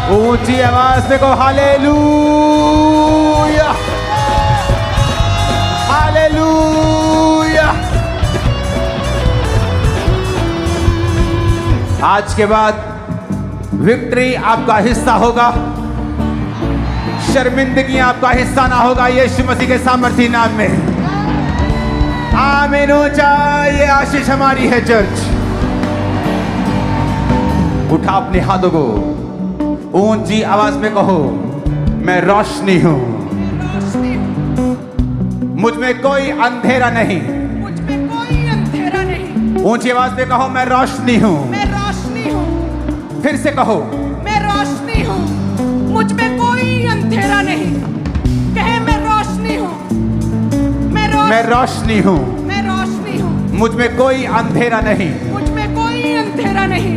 ऊंची आवाज से कहो हालेलुया, हालेलुया। आज के बाद विक्ट्री आपका हिस्सा होगा, शर्मिंदगी आपका हिस्सा ना होगा, यीशु मसीह के सामर्थी नाम में। आमीन। ऊंचा ये आशीष हमारी है चर्च। उठा अपने हाथों को, ऊंची आवाज में कहो, मैं रोशनी हूं, मुझ में कोई अंधेरा नहीं, मुझ में कोई अंधेरा नहीं। ऊंची आवाज में कहो, मैं रोशनी हूं। मैं रोशनी हूँ। फिर से कहो, मैं रोशनी हूँ, मुझ में कोई अंधेरा नहीं। कहे मैं रोशनी हूँ। मैं रोशनी हूं, मैं रोशनी हूँ, मुझ में कोई अंधेरा नहीं। मुझ में कोई अंधेरा नहीं।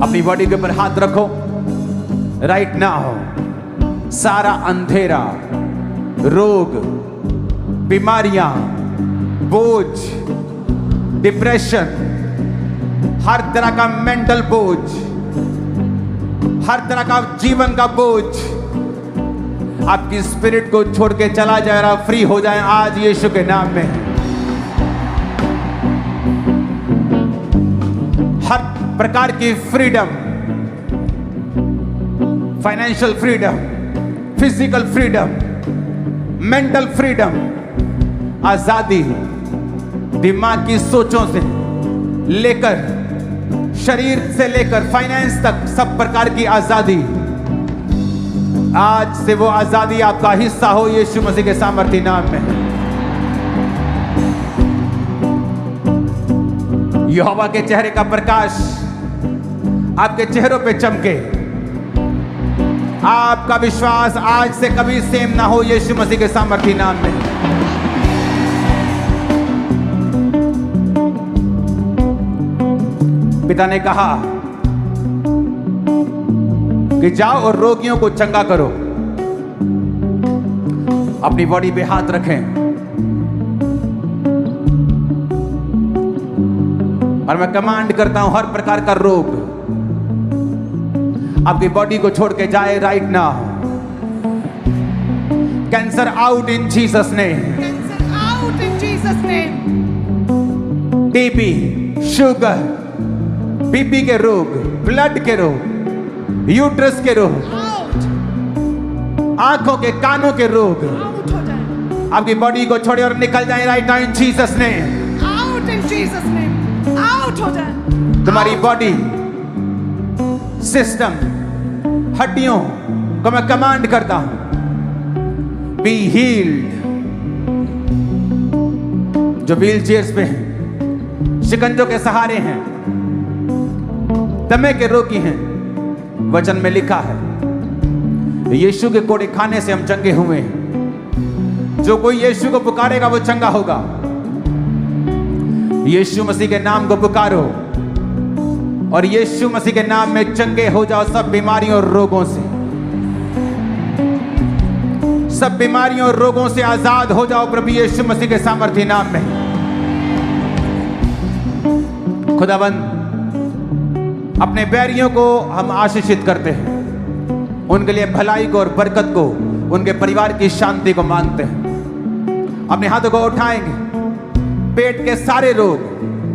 अपनी बॉडी के ऊपर हाथ रखो। राइट नाउ सारा अंधेरा, रोग, बीमारियां, बोझ, डिप्रेशन, हर तरह का मेंटल बोझ, हर तरह का जीवन का बोझ आपकी स्पिरिट को छोड़ के चला जाए और फ्री हो जाए आज यीशु के नाम में। हर प्रकार की freedom, financial freedom, physical freedom, mental freedom, आजादी, दिमाग की सोचों से लेकर शरीर से लेकर फाइनेंस तक सब प्रकार की आजादी, आज से वो आजादी आपका हिस्सा हो यीशु मसीह के सामर्थी नाम में। यहोवा के चेहरे का प्रकाश आपके चेहरों पे चमके। आपका विश्वास आज से कभी सेम ना हो यीशु मसीह के सामर्थी नाम में। पिता ने कहा कि जाओ और रोगियों को चंगा करो। अपनी बॉडी पे हाथ रखें और मैं कमांड करता हूं हर प्रकार का रोग आपकी बॉडी को छोड़ के जाए right now. Cancer out in Jesus name. Cancer out in Jesus name. TB, sugar, BP के रोग, ब्लड के रोग, यूट्रस के रोग, आउट। आंखों के कानों के रोग आउट हो जाए। आपकी बॉडी को छोड़े और निकल जाए right now in Jesus name. Out in Jesus name. Out हो जाए। तुम्हारी बॉडी, सिस्टम, हड्डियों को मैं कमांड करता हूं, बी हील्ड। जो व्हील चेयर्स पे हैं, शिकंजों के सहारे हैं, दमे के रोगी हैं, वचन में लिखा है यीशु के कोड़े खाने से हम चंगे हुए हैं। जो कोई यीशु को पुकारेगा वो चंगा होगा। यीशु मसीह के नाम को पुकारो और यीशु मसीह के नाम में चंगे हो जाओ सब बीमारियों और रोगों से। सब बीमारियों और रोगों से आजाद हो जाओ प्रभु यीशु मसीह के सामर्थी नाम में। खुदाबंद अपने बैरियों को हम आशीषित करते हैं, उनके लिए भलाई को और बरकत को, उनके परिवार की शांति को मांगते हैं। अपने हाथों को उठाएंगे। पेट के सारे रोग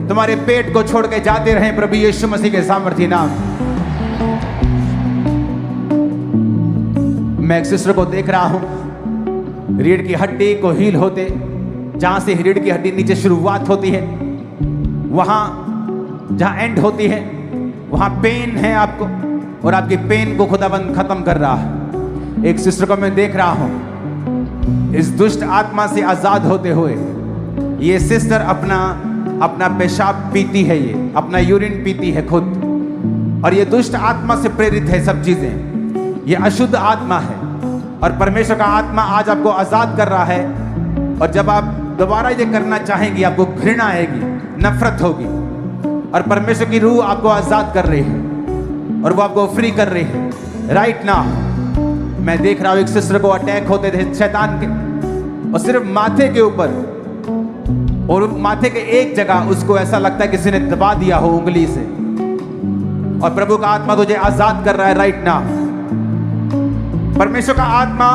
तुम्हारे पेट को छोड़ के जाते रहें प्रभु यीशु मसीह के सामर्थी नाम। मैं एक सिस्टर को देख रहा हूं, रीढ़ की हड्डी को हील होते, जहां से रीढ़ की हड्डी नीचे शुरुआत होती है, वहां जहां एंड होती है वहां पेन है आपको, और आपकी पेन को खुदाबंद खत्म कर रहा है। एक सिस्टर को मैं देख रहा हूं, इस दुष्ट आत्मा से आजाद होते हुए ये सिस्टर अपना पेशाब पीती है, ये अपना यूरिन पीती है खुद, और ये दुष्ट आत्मा से प्रेरित है सब चीजें। ये अशुद्ध आत्मा है और परमेश्वर का आत्मा आज आपको आजाद कर रहा है। और जब आप दोबारा ये करना चाहेंगी आपको घृणा आएगी, नफरत होगी, और परमेश्वर की रूह आपको आजाद कर रही है और वो आपको फ्री कर रही है राइट नाउ। मैं देख रहा हूं एक सिस्टर को अटैक होते थे शैतान के, और सिर्फ माथे के ऊपर, और माथे के एक जगह उसको ऐसा लगता है किसी ने दबा दिया हो उंगली से, और प्रभु का आत्मा तुझे आजाद कर रहा है राइट नाउ। परमेश्वर का आत्मा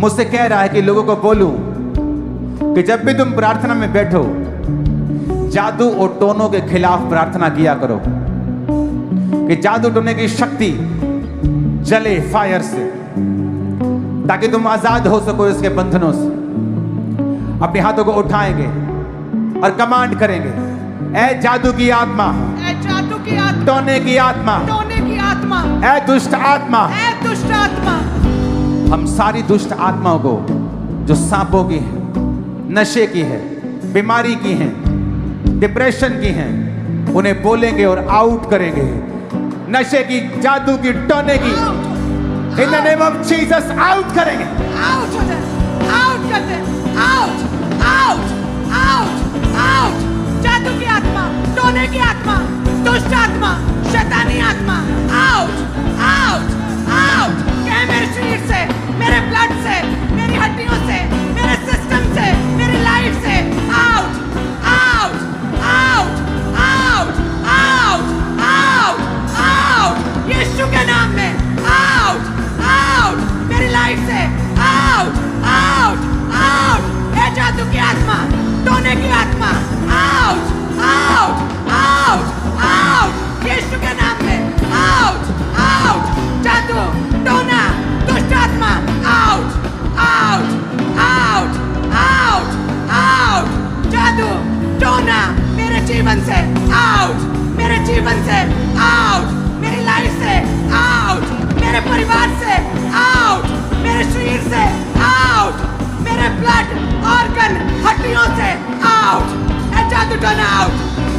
मुझसे कह रहा है कि लोगों को बोलूं कि जब भी तुम प्रार्थना में बैठो, जादू और टोनों के खिलाफ प्रार्थना किया करो, कि जादू टोने की शक्ति जले फायर से, ताकि तुम आजाद हो सको इसके बंधनों से। अपने हाथों को उठाएंगे और कमांड करेंगे, ए जादू की आत्मा, ए जादू की आत्मा, टोने की आत्मा, टोने की आत्मा, ए दुष्ट आत्मा। ए दुष्ट आत्मा। हम सारी दुष्ट आत्माओं को जो सांपों की है, नशे की है, बीमारी की है, डिप्रेशन की है, उन्हें बोलेंगे और आउट करेंगे। नशे की, जादू की, टोने की, in the name of Jesus out करेंगे। आउट हो जाए, आउट कर दे, आउट, आउट, आउट, आउट। जादू की आत्मा, टोने की आत्मा, दुष्ट आत्मा, शैतानी आत्मा, आउट, आउट, आउट। कह मेरे शरीर से, मेरे ब्लड से, मेरी हड्डियों से, मेरे सिस्टम से, मेरी लाइफ से, out, out, out, out, out, out, out. Yeshu के नाम में आउट, आउट, मेरी लाइफ से आउट, आउट, आउट। ए जादू की आत्मा, टोने की आत्मा, out, out, out, out. Yeshu के नाम में आउट, आउट। जादू, टोना, दुष्ट आत्मा, out, out, out, out, out. जादू, टोना, मेरे जीवन से आउट, मेरे जीवन से आउट, मेरी लाइफ से आउट, मेरे परिवार से आउट, मेरे शरीर से आउट, मेरे ब्लड, ऑर्गन, हड्डियों से आउट। ए जादू टोना आउट,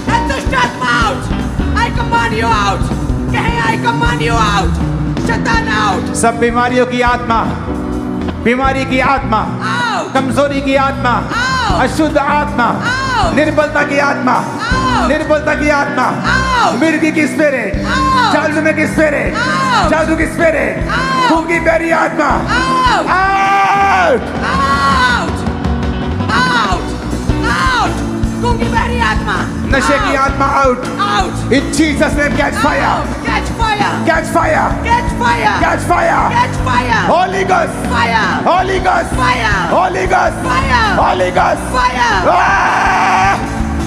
ए दुष्ट आत्मा out. I command you out, कहे आई कमांड यू आउट। शैतान आउट। सब बीमारियों की आत्मा, बीमारी की आत्मा, आउट, कमजोरी की आत्मा, आउट, अशुद्ध आत्मा, आउट, निर्बलता की आत्मा, आउट, निर्बलता की आत्मा, आउट, मिर्गी की स्पिरिट, आउट, जादू की स्पिरिट, आउट, जादू की स्पिरिट, आउट, खूंगी बेरी आत्मा, out, out, out, out, out. गूंगी बहरी आत्मा, नशे की आत्मा out, out, in Jesus name catch fire, catch fire, catch fire, catch fire, catch fire, catch fire, holy ghost, fire, holy ghost, fire, holy ghost, fire, holy ghost, fire,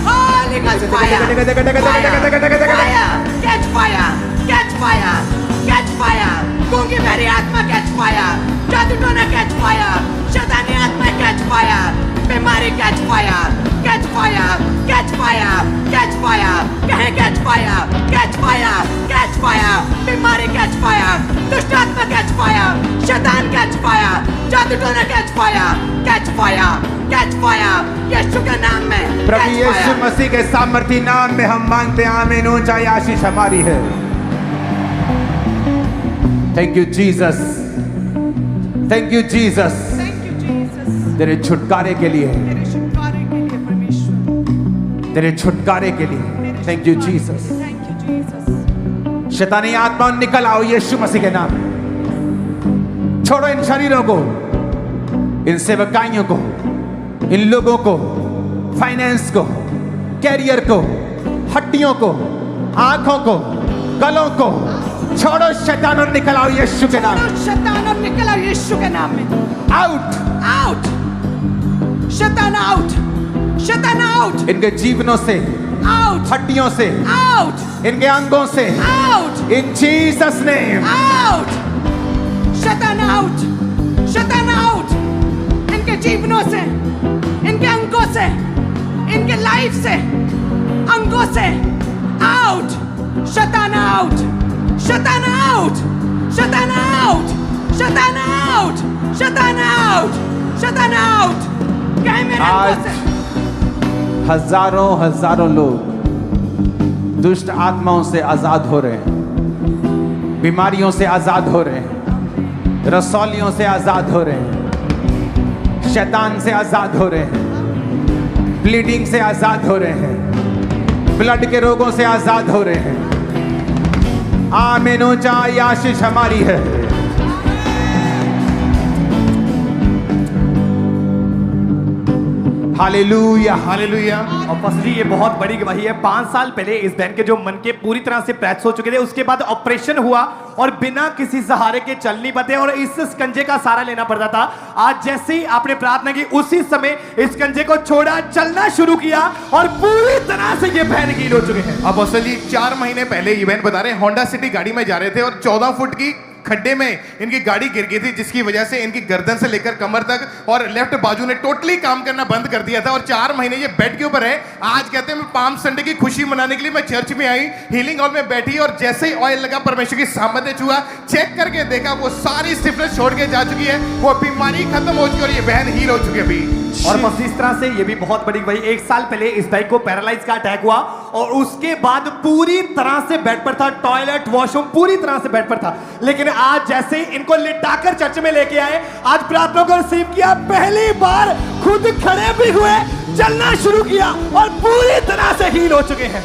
holy ghost, fire, catch fire, catch fire, catch fire. गूंगी बहरी आत्मा catch fire, जादू टोना catch fire, शैतानी आत्मा catch fire, बीमारी catch fire, catch fire, catch fire, catch fire. कहे catch fire, catch fire, catch fire. बीमारी कैच फायर, दुष्ट आत्मा कैच फायर, शैतान कैच फायर, जादू टोना catch fire, catch fire, catch fire. Yeshu के नाम में प्रभु catch यीशु fire। मसीह के सामर्थी नाम में हम मांगते हैं, आमीन। ऊंचाई आशीष हमारी है। Thank you Jesus, thank you Jesus, Thank you, Jesus। तेरे छुटकारे के लिए, तेरे छुटकारे के लिए परमेश्वर, तेरे छुटकारे के लिए thank you Jesus. Thank you, Jesus। शैतानी आत्मा निकल आओ यीशु मसीह के नाम में। छोड़ो इन शरीरों को, इन सेवकाइयों को, इन लोगों को, फाइनेंस को, कैरियर को, हड्डियों को, आंखों को, गलों को छोड़ो। शैतान और निकल आओ यीशु के नाम। शैतान और निकल आओ यीशु के नाम में। आउट, आउट, शैतान आउट, शैतान आउट, इनके जीवनों से, आउट, हड्डियों से, आउट, इनके अंगों से, out, in Jesus name. Out, शैतान आउट, शैतान आउट। इनके जीवनों से, इनके अंगों से, इनके लाइफ से, अंगों से आउट। शैतान आउट, शैतान आउट, शैतान आउट, शैतान आउट, शैतान आउट, शैतान आउट। कहे मेरे अंगों आज से। हजारों हजारों लोग दुष्ट आत्माओं से आजाद हो रहे हैं, बीमारियों से आजाद हो रहे हैं, रसौलियों से आजाद हो रहे हैं, शैतान से आजाद हो रहे हैं, ब्लीडिंग से आजाद हो रहे हैं, ब्लड के रोगों से आजाद हो रहे हैं। आमीन। ऊंचाई आशीष हमारी है। Hallelujah, hallelujah. और पास्टर जी, ये बहुत बड़ी गवाही है। 5 साल पहले इस बहन के जो मन के पूरी तरह से फ्रैक्चर हो चुके थे, उसके बाद ऑपरेशन हुआ और बिना किसी सहारे के चल नहीं पाते और इस स्कंजे का सहारा लेना पड़ता था। आज जैसे ही आपने प्रार्थना की उसी समय इस स्कंजे को छोड़ा, चलना शुरू किया और पूरी तरह से ये बहन हील हो चुके हैं। अपोस्टल जी 4 महीने पहले इवेंट बता रहे हैं, होंडा सिटी गाड़ी में जा रहे थे और 14 फुट की खड्डे में इनकी गाड़ी गिर गई थी, जिसकी वजह से इनकी गर्दन से लेकर कमर तक और लेफ्ट बाजू ने टोटली काम करना बंद कर दिया था और 4 महीने ये बेड के ऊपर है। आज कहते हैं मैं पाम संडे की खुशी मनाने के लिए मैं चर्च में आई, हीलिंग हॉल में बैठी और जैसे ही ऑयल लगा, परमेश्वर की सामर्थ्य छुआ, चेक करके देखा वो सारी स्टिफनेस छोड़ के जा चुकी है, वो बीमारी खत्म हो चुकी है और ये बहन हील हो चुकी है अभी। और बस इस तरह से ये भी बहुत बड़ी भाई, 1 साल पहले इस भाई को पैरालाइज का अटैक हुआ और उसके बाद पूरी तरह से बेड पर था, टॉयलेट वॉशरूम पूरी तरह से बेड पर था। लेकिन आज जैसे इनको लिटाकर चर्च में लेके आए, आज प्रार्थना को रिसीव किया, पहली बार खुद खड़े भी हुए, चलना शुरू किया और पूरी तरह से हील हो चुके हैं।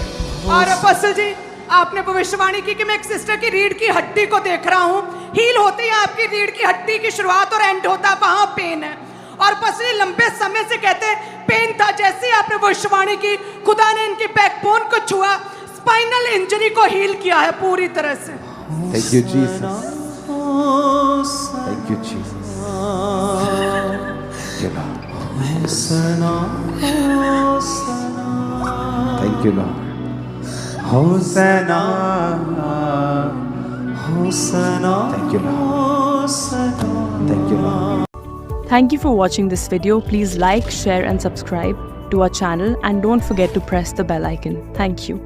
और अपोस्टल जी आपने भविष्यवाणी की कि मैं एक सिस्टर की रीढ़ की हड्डी को देख रहा हूँ, हील होती है आपकी रीढ़ की हड्डी की शुरुआत और एंड होता वहां पेन है। और पसली लंबे समय से कहते पेन था, जैसे ही आपने भविष्यवाणी की खुदा ने इनकी बैकबोन को छुआ, स्पाइनल इंजरी को हील किया है पूरी तरह से। Thank you Jesus, thank you Jesus, thank you Lord. होसना होसना, thank you Lord, thank you Lord. Thank you for watching this video. Please like, share and subscribe to our channel and don't forget to press the bell icon. Thank you.